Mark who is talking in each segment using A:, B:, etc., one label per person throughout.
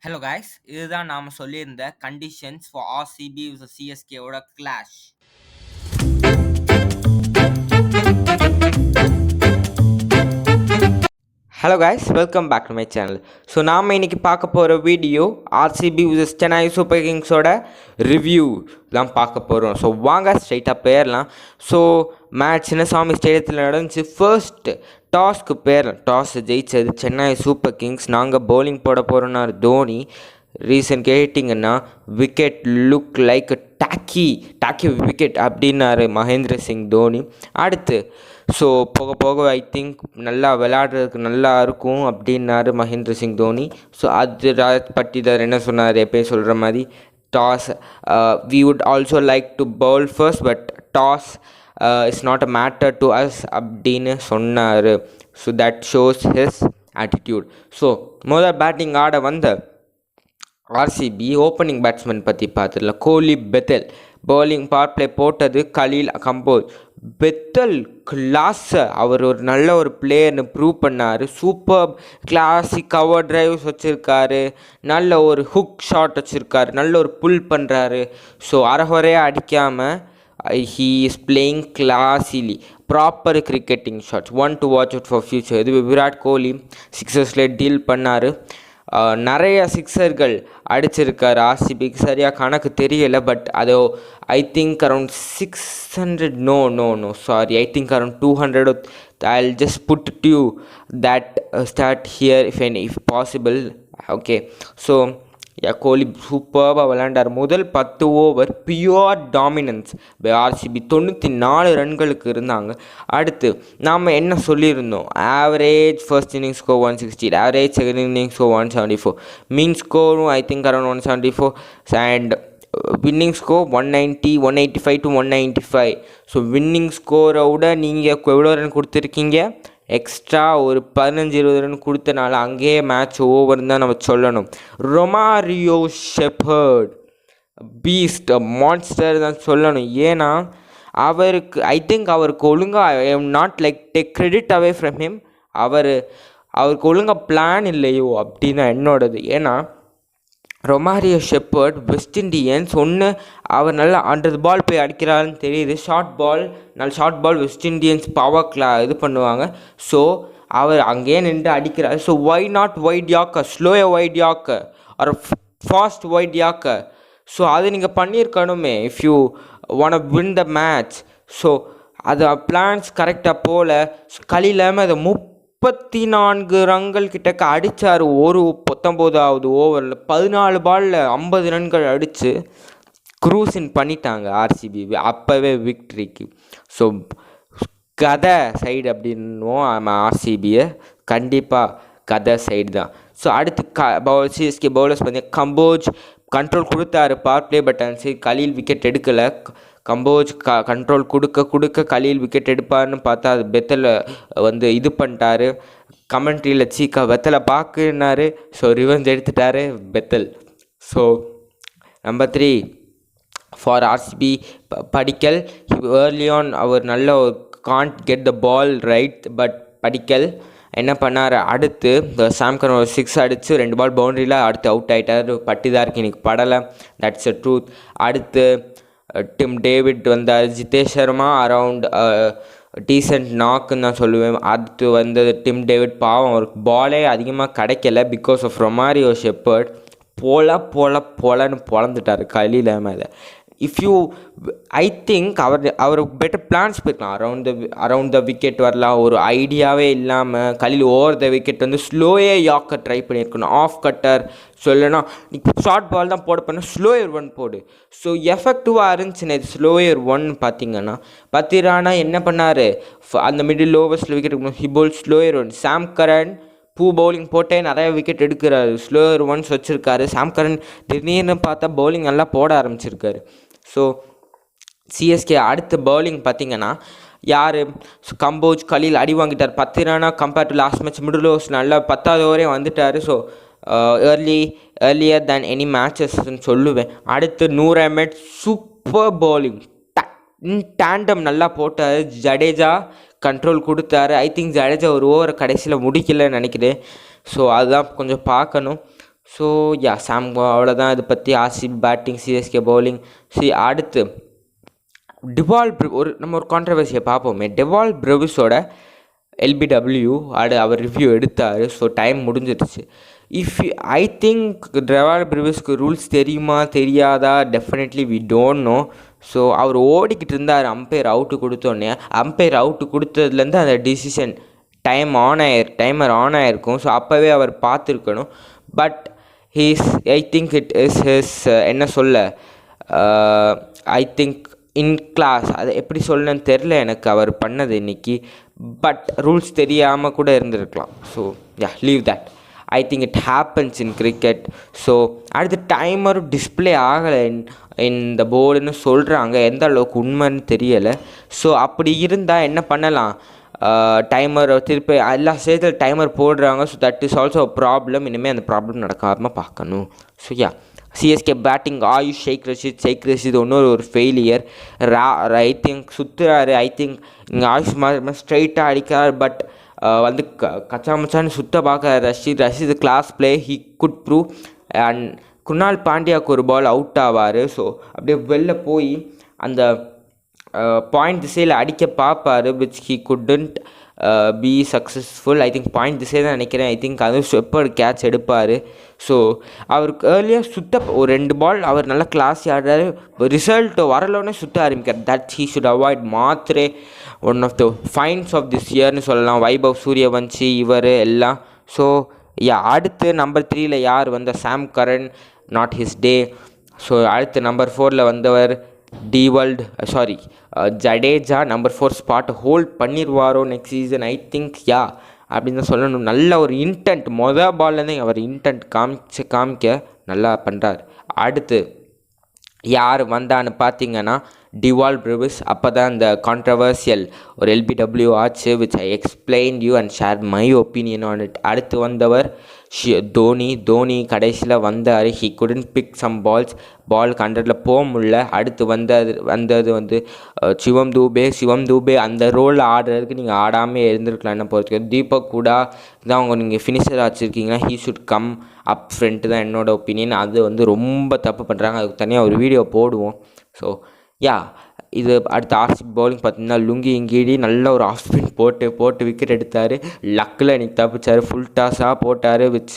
A: Hello guys, இதுதான் நாம சொல்லியிருந்த கண்டிஷன்ஸ் ஃபார் ஆர்சிபி vs சிஎஸ்கேவோட clash. Hello guys, welcome back to my channel. So நாம் இன்றைக்கி பார்க்க போகிற video RCB vs Chennai super கிங்ஸோட ரிவ்யூ தான் பார்க்க போகிறோம். ஸோ வாங்க ஸ்ட்ரைட்டாக போயிடலாம். ஸோ மேட்ச் சின்னசாமி ஸ்டேடியத்தில் நடந்துச்சு. ஃபர்ஸ்ட் டாஸ்க்கு டாஸ் ஜெயிச்சது சென்னை சூப்பர் கிங்ஸ். நாங்கள் பவுலிங் போட போகிறோன்னாரு தோனி. ரீசன் கேட்டிங்கன்னா wicket look like tacky wicket அப்படின்னாரு மகேந்திர சிங் தோனி. அடுத்து ஸோ போக போக ஐ திங்க் நல்லா விளையாடுறதுக்கு நல்லா இருக்கும் அப்படின்னாரு மகேந்திர சிங் தோனி. ஸோ அது பட்டிதார் என்ன சொன்னார், எப்பயும் சொல்கிற மாதிரி toss we would also like to bowl first but toss it's not a matter to us அப்படின்னு சொன்னார். So that shows his attitude. So முதல் பேட்டிங் ஆட வந்த ஆர்சிபி ஓப்பனிங் பேட்ஸ்மேன் பற்றி பார்த்துடலாம். Kohli, Bethell. Bowling power play போட்டது கலீல் கம்போஸ். பெத்தல் கிளாஸை அவர் ஒரு நல்ல ஒரு பிளேயர்னு ப்ரூவ் பண்ணார். சூப்பர் கிளாசிக் கவர் டிரைவ்ஸ் வச்சுருக்காரு, நல்ல ஒரு ஹுக் ஷாட் வச்சுருக்காரு, நல்ல ஒரு புல் பண்ணுறாரு. ஸோ அரைகுறையாக அடிக்காமல் he is playing classily proper cricketing shots. One to watch out for future. இது விராட் கோலி சிக்ஸர்ஸில் டீல் பண்ணார். நிறைய சிக்ஸர்கள் அடிச்சிருக்கார். ஆர்சிபிக்கு சரியாக கணக்கு தெரியலை, பட் அது I think around 600 no sorry I think around 200. I'll just put to you that start here if possible. Okay, so Kohli சூப்பராக விளையாண்டார். முதல் 10 over pure dominance by RCB. 94 ரன்களுக்கு இருந்தாங்க. அடுத்து நாம் என்ன சொல்லியிருந்தோம், average first innings score 160, average second innings score 174, mean ஸ்கோரும் I think around 174 and winning score 190, 185 to 195. So winning ஸ்கோரை விட நீங்கள் எவ்வளோ ரன் கொடுத்துருக்கீங்க, எக்ஸ்ட்ரா ஒரு 15-20 ரன் கொடுத்தனால அங்கேயே மேட்ச் ஓவர்னு தான் நம்ம சொல்லணும். ரொமாரியோ ஷெப்பர்ட் பீஸ்ட் மான்ஸ்டர் தான் சொல்லணும். ஏன்னா அவருக்கு ஐ திங்க் அவருக்கு ஒழுங்காக I am not like take credit away from him. அவருக்கு ஒழுங்காக பிளான் இல்லையோ அப்படின்னு என்னோடது. ஏன்னா ரொமாரியோ ஷெப்பர்ட் வெஸ்ட் இண்டியன்ஸ் ஒன்று அவர் நல்லா அண்டர் பால் போய் அடிக்கிறாருன்னு தெரியுது. Short ball West Indians power இது பண்ணுவாங்க. ஸோ அவர் அங்கேயே நின்று அடிக்கிறார். So why not wide yorker, slower wide yorker ஒரு ஃபாஸ்ட் வைட் யாக்கர். ஸோ அது நீங்கள் பண்ணியிருக்கணுமே if you want win the match. So அது பிளான்ஸ் கரெக்டாக போல் கலியில்லாமல் அதை 34 ரன்கள் கிட்டக்க அடித்தார். ஒரு 19வது ஓவரில் 14 பாலில் 50 ரன்கள் அடித்து க்ரூஸின் பண்ணிட்டாங்க ஆர்சிபி அப்போவே விக்ட்ரிக்கு. ஸோ கதை சைடு அப்படின்னுவோம் நம்ம ஆர்சிபியை, கண்டிப்பாக கதை சைடு தான். ஸோ அடுத்து சிஎஸ்கே பவுலர்ஸ் பார்த்தீங்கன்னா கம்போஜ் கண்ட்ரோல் கொடுத்தாரு பவர் பிளே, பட் சரி கலீல் விக்கெட் எடுக்கலை. கம்போஜ் கண்ட்ரோல் கொடுக்க கலீல் விக்கெட் எடுப்பார்னு பார்த்தா அது பெத்தலை இது பண்ணிட்டாரு. கமெண்ட்ரியில் பெத்தலை பார்க்குனாரு. ஸோ ரிவெஞ்ச் எடுத்துட்டாரு Bethell. So number 3 for RCB Padikkal. Early on அவர் நல்ல can't get the ball right, but Padikkal என்ன பண்ணார், அடுத்து சாம்கர் ஒரு 6 அடித்து 2 பால் பவுண்ட்ரியில் அடுத்து அவுட் ஆகிட்டார். பட்டிதாருக்கு இன்றைக்கி படலை, தட்ஸ் அ ட்ரூத். அடுத்து டிம் டேவிட் வந்தார். ஜிதேஷ் சர்மா அரவுண்ட் டீசென்ட் நாக்குன்னு தான் சொல்லுவேன். அடுத்து வந்தது டிம் டேவிட். பாவம் அவருக்கு பாலே அதிகமாக கிடைக்கல பிகாஸ் ஆஃப் ரொமாரியோ ஷெப்பர்ட் பொலன்னு பொழந்துட்டார் கலியில் மேலே. இஃப் யூ ஐ திங்க் அவர் பெட்டர் பிளான்ஸ் போயிருக்கலாம். அரவுண்ட் த விக்கெட் வரலாம், ஒரு ஐடியாவே இல்லாமல் Khaleel over the wicket slower yorker try பண்ணியிருக்கணும், ஆஃப் கட்டர் சொல்லணும். நீ ஷார்ட் பால் தான் போட பண்ண, ஸ்லோயர் 1 போடு. ஸோ எஃபெக்டிவாக இருந்துச்சுன்னு இது ஸ்லோயர் 1 பார்த்தீங்கன்னா. பத்திரானா என்ன பண்ணார், அந்த மிடில் ஓவர்ஸில் விக்கெட் ஹிபோல் ஸ்லோயர் 1. சாம் கரன் பவுலிங் போட்டே நிறைய விக்கெட் எடுக்கிறாரு, ஸ்லோயர் 1s வச்சுருக்காரு. சாம் கரன் திடீர்னு பார்த்தா பவுலிங் நல்லா போட ஆரம்பிச்சிருக்காரு. ஸோ சிஎஸ்கே அடுத்த பவுலிங் பார்த்திங்கன்னா யார், கம்போஜ் கலீல் அடி வாங்கிட்டார். 10 ரன்னா compare to last match middle overs நல்லா 10வது ஓவரே வந்துட்டார். ஸோ earlier than any matchesன்னு சொல்லுவேன். அடுத்து Noor Ahmad super bowling, tandem நல்லா போட்டார். ஜடேஜா கண்ட்ரோல் கொடுத்தாரு. ஐ திங்க் ஜடேஜா ஒரு ஓவர் கடைசியில் முடிக்கலன்னு நினைக்கிறேன். ஸோ அதுதான் கொஞ்சம் பார்க்கணும். ஸோ யா சாம் அவ்வளோதான் இதை பற்றி. RCB batting, CSK bowling. அடுத்து டிவால் நம்ம ஒரு கான்ட்ரவர்சியை பார்ப்போமே. டிவால் பிரவிஸோட எல்பிடபிள்யூ அவர் ரிவ்யூ எடுத்தார். ஸோ டைம் முடிஞ்சிருச்சு. ஐ திங்க் டிவால் பிரவிஸ்க்கு ரூல்ஸ் தெரியுமா தெரியாதா, definitely we don't know. So அவர் ஓடிக்கிட்டு இருந்தார் அம்பையர் அவுட்டு கொடுத்தோடனே. அம்பையர் அவுட்டு கொடுத்ததுலேருந்து அந்த டிசிஷன் டைமர் ஆன் ஆகிருக்கும். ஸோ அப்போவே அவர் பார்த்துருக்கணும். But I think it is his என்ன சொல்ல, ஐ திங்க் இன் கிளாஸ், அது எப்படி சொல்லணும்னு தெரில எனக்கு அவர் பண்ணது இன்றைக்கி. பட் ரூல்ஸ் தெரியாமல் கூட இருந்திருக்கலாம். So leave that. I think it happens in cricket. So அடுத்து டைமரும் டிஸ்பிளே ஆகலை இந்த போர்டுன்னு சொல்கிறாங்க. எந்த அளவுக்கு உண்மைன்னு தெரியலை. ஸோ அப்படி இருந்தால் என்ன பண்ணலாம், டைமர் திருப்பி எல்லா ஸ்டேஜில் டைமர் போடுறாங்க. So that is also problem. இனிமேல் அந்த ப்ராப்ளம் நடக்காமல் பார்க்கணும். So CSK batting Ayush Shaikh Rasheed ஒரு ஃபெயிலியர். ஐ திங்க் சுற்றுறாரு. ஐ திங்க் இங்கே ஆயுஷ் ஸ்ட்ரைட்டாக அடிக்கிறார். பட் வந்து கச்சாமச்சான்னு சுத்த பார்க்க Rasheed class play he good prove. And Kunal பாண்டியாவுக்கு ஒரு பால் அவுட் ஆவார். ஸோ அப்படியே வெளில போய் அந்த பாயிண்ட் திசையில் அடிக்க பார்ப்பார். Which he couldn't be successful. I think point திசை தான் நினைக்கிறேன். ஐ திங்க் அதுவும் ஸ்வெப்பர் கேட்ச் எடுப்பார். ஸோ அவருக்கு ஏர்லியாக ஒரு 2 பால் அவர் நல்லா கிளாஸ் ஆடுறாரு. ரிசல்ட் வரலோன்னே சுற்ற ஆரம்பிக்கிறார். That he should avoid. மாத்திரே one of the finds of this இயர்னு சொல்லலாம். வைபவ் சூரியவன்ஷி இவர் எல்லாம். ஸோ அடுத்து நம்பர் 3 யார் வந்த Sam Curran, not his day. So அடுத்து நம்பர் 4 வந்தவர் ஜடேஜா. நம்பர் 4 ஸ்பாட்டை ஹோல்ட் பண்ணிடுவாரோ நெக்ஸ்ட் சீசன். ஐ திங்க் அப்படின்னு தான் சொல்லணும். நல்ல ஒரு இன்டென்ட் பால்லேருந்தே அவர் இன்டென்ட் காமிக்க நல்லா பண்ணுறார். அடுத்து யார் வந்தான்னு பார்த்தீங்கன்னா டிவால் பிரவிஸ். அப்போ தான் இந்த கான்ட்ரவர்சியல் ஒரு எல்பிடபிள்யூ ஆச்சு, which I explained you and share my opinion on it. அடுத்து வந்தவர் தோனி கடைசியில் வந்தார். ஹி குடன்ட் பிக் சம் பால் 100 போக முடியல. அடுத்து வந்தது வந்து சிவம் தூபே அந்த ரோலில் ஆடுறதுக்கு நீங்கள் ஆடாமல் இருந்திருக்கலாம்னு பொறுத்து. தீபக் கூட தான் நீங்கள் ஃபினிஷர் வச்சுருக்கீங்கன்னா he should come up front தான் என்னோடய ஒப்பீனியன். அது வந்து ரொம்ப தப்பு பண்ணுறாங்க. அதுக்கு தனியாக ஒரு வீடியோ போடுவோம். ஸோ இது அடுத்த ஆர்சிபி பவுலிங் பார்த்தீங்கன்னா லுங்கி இங்கீடி நல்ல ஒரு ஆஃப் ஸ்பின் போட்டு விக்கெட் எடுத்தார். லக்கில் இன்றைக்கி தப்பிச்சார். ஃபுல் டாஸாக போட்டார். விச்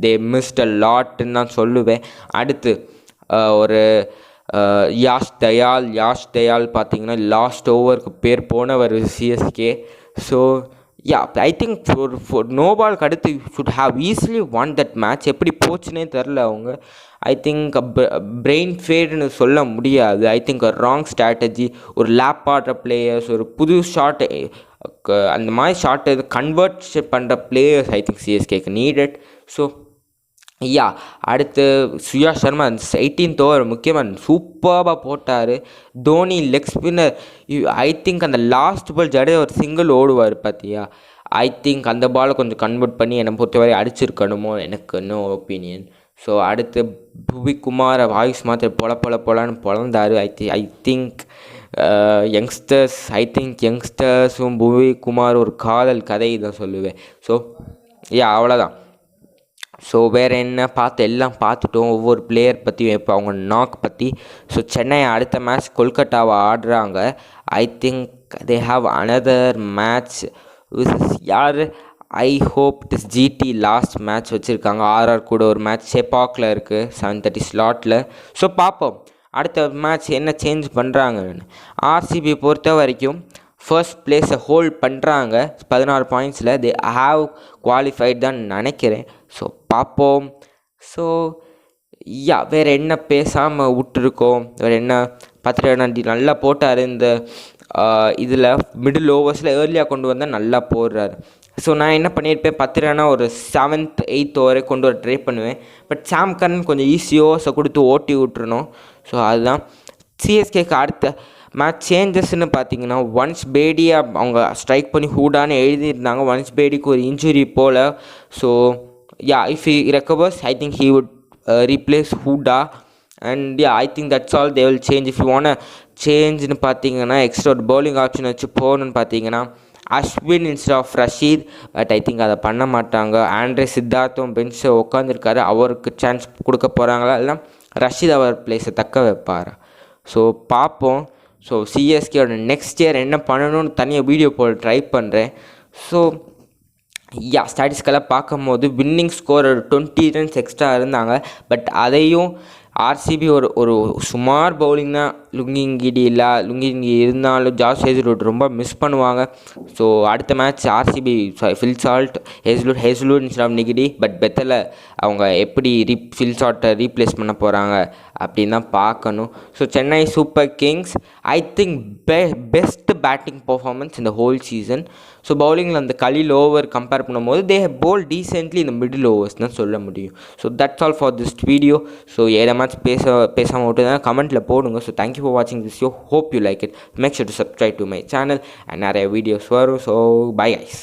A: தே மிஸ்ட் அ லாட்டுன்னு தான் சொல்லுவேன். அடுத்து ஒரு யாஷ் தயால் பார்த்தீங்கன்னா லாஸ்ட் ஓவருக்கு பேர் போனவர் CSK. So I think no பாலுக்கு அடுத்து should have easily won that match. எப்படி போச்சுன்னே தெரில அவங்க. ஐ திங்க் பிரெயின் ஃபேடுன்னு சொல்ல முடியாது. I think wrong strategy. ஒரு லேப் ஆடுற பிளேயர்ஸ், ஒரு புது ஷாட், அந்த மாதிரி ஷாட்டை கன்வெர்ட் பண்ணுற பிளேயர்ஸ் ஐ திங்க் சிஎஸ்கேக்கு நீடட். ஸோ அடுத்து சுயா சர்மா 18th ஓவர் முக்கியமாக சூப்பராக போட்டார். Dhoni leg spinner. I think அந்த லாஸ்ட் பால் ஜடேஜா ஒரு சிங்கிள் ஓடுவார் பார்த்தியா. ஐ திங்க் அந்த பாலை கொஞ்சம் கன்வெர்ட் பண்ணி என்னை பொறுத்தவரை அடிச்சிருக்கணுமோ எனக்கு இன்னும் ஒப்பீனியன். ஸோ அடுத்து புவிக்குமார் வாய்ஸ் மாத்திர பொலன்னு பொழந்தார். ஐ திங்க் யங்ஸ்டர்ஸும் புவிக்குமார் ஒரு காதல் கதை தான் சொல்லுவேன். ஸோ அவ்வளோதான். ஸோ வேறு என்ன எல்லாம் பார்த்துட்டோம். ஒவ்வொரு பிளேயர் பற்றியும் இப்போ அவங்க நாக் பற்றி. ஸோ சென்னை அடுத்த மேட்ச் கொல்கட்டாவை ஆடுறாங்க. I think they have another match. யார் I hope it is GT last match வச்சுருக்காங்க. ஆர்ஆர் கூட ஒரு மேட்ச் செப்பாக்கில் இருக்குது 7:30 ஸ்லாட்டில். ஸோ பார்ப்போம் அடுத்த மேட்ச் என்ன சேஞ்ச் பண்ணுறாங்கன்னு. ஆர்சிபி பொறுத்த வரைக்கும் ஃபர்ஸ்ட் பிளேஸை ஹோல்ட் பண்ணுறாங்க 16 பாயிண்ட்ஸில். தே ஹாவ் குவாலிஃபைட் தான் நினைக்கிறேன். ஸோ பார்ப்போம். ஸோ வேறு என்ன பேசாமல் விட்டுருக்கோம். வேறு என்ன 10 ரன் நல்லா போட்டார். இந்த இதில் மிடில் ஓவர்ஸில் ஏர்லியாக கொண்டு வந்தால் நல்லா போடுறாரு. ஸோ நான் என்ன பண்ணியிருப்பேன், 10 ரன்னாக ஒரு 7th 8th ஓவரே கொண்டு வர ட்ரை பண்ணுவேன். பட் சாம் கரன் கொஞ்சம் ஈஸி ஓவர்ஸை கொடுத்து ஓட்டி விட்டுருணும். ஸோ அதுதான் சிஎஸ்கேக்கு அடுத்த மேட்ச் சேஞ்சஸ்ன்னு பார்த்தீங்கன்னா ஒன்ஸ் பேடியாக அவங்க ஸ்ட்ரைக் பண்ணி ஹூடான்னு எழுதியிருந்தாங்க. ஒன்ஸ் பேடிக்கு ஒரு இன்ஜுரி போல். So if he recovers I think he would replace Hooda. And I think that's all they will change. If you want சேஞ்சுன்னு பார்த்தீங்கன்னா எக்ஸ்ட்ரா ஒரு பவுலிங் ஆப்ஷன் வச்சு போகணுன்னு பார்த்தீங்கன்னா Ashwin instead of Rasheed. But I think அதை பண்ண மாட்டாங்க. ஆண்ட்ரே சித்தார்த்தும் பெஞ்சில் உட்காந்துருக்காரு. அவருக்கு சான்ஸ் கொடுக்க போகிறாங்களா இல்லை ரஷீத் அவர் பிளேஸை தக்க வைப்பாரா? ஸோ பார்ப்போம். ஸோ சிஎஸ்கேயோட நெக்ஸ்ட் இயர் என்ன பண்ணணும்னு தனியாக வீடியோ போட ட்ரை பண்ணுறேன். ஸோ ஸ்டாட்டிஸ்டிக்கெல்லாம் பார்க்கும்போது வின்னிங் ஸ்கோர் ஒரு 20 ரன்ஸ் எக்ஸ்ட்ரா இருந்தாங்க. பட் அதையும் ஆர்சிபி ஒரு சுமார் பவுலிங் தான். லுங்கிங்கிடி இருந்தாலும் ஜாஸ் ஹேசல்வுட் ரொம்ப மிஸ் பண்ணுவாங்க. ஸோ அடுத்த match RCB Phil Salt Hazlewood instead of Ngidi. But பெத்தல அவங்க எப்படி ஃபில் சால்ட்டை ரீப்ளேஸ் பண்ண போகிறாங்க அப்படின்னு தான் பார்க்கணும். So Chennai Super Kings I think best batting performance இந்த ஹோல் சீசன். ஸோ பவுலிங்கில் அந்த கலில் ஓவர் கம்பேர் பண்ணும்போது தே ஹவ் போல் டீசென்ட்லி இந்த மிடில் ஓவர்ஸ் தான் சொல்ல முடியும். So that's all for this video. So ஏழை மேட்ச் பேசாமல் விட்டு தான் கமெண்ட்டில் போடுங்க. ஸோ தேங்க்யூ ஃபார் வாட்சிங் this show. Hope you like it. Make sure to subscribe to my channel and நிறைய வீடியோஸ் வரும். So bye guys.